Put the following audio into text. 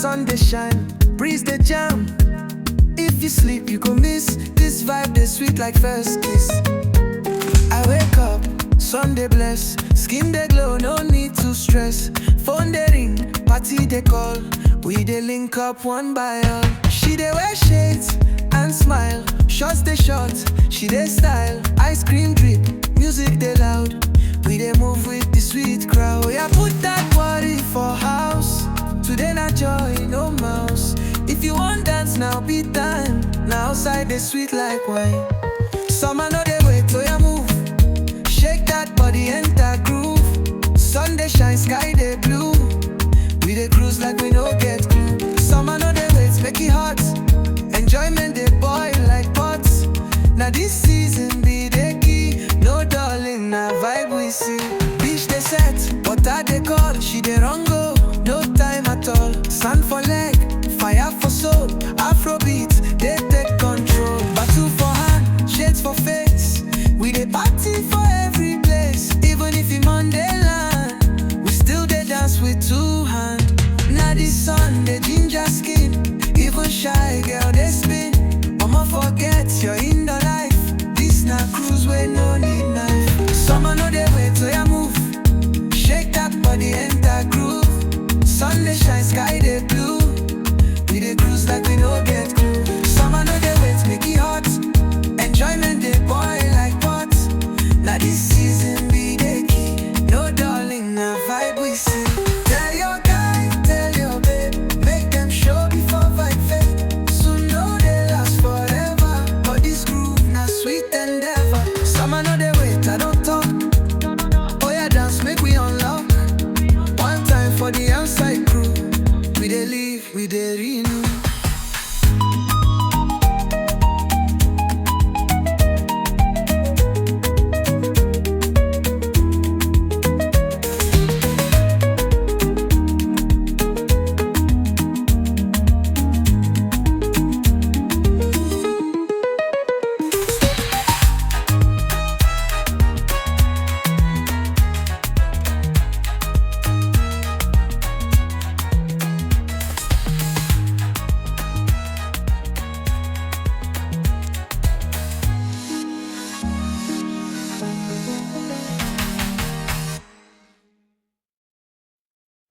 sun dey shine, breeze dey jam. If you sleep, you go miss this vibe, dey sweet like first kiss. I wake up, sun dey bless, skin dey glow, no need to stress. Phone dey ring, party dey call, we dey link up one by one. She dey wear shades and smile, shots dey short, she dey style. Ice cream drip, music dey loud, we dey move with the sweet crowd. Oh yeah, put that body for house, today na joy, no mouse. If you want dance now, beat time, now outside dey sweet like wine. Summer no dey wait, oh yeah move, shake that body, enter groove. Sun dey shine, sky dey blue, we dey cruise like we no get clue. Summer no dey wait, make it hot, enjoyment dey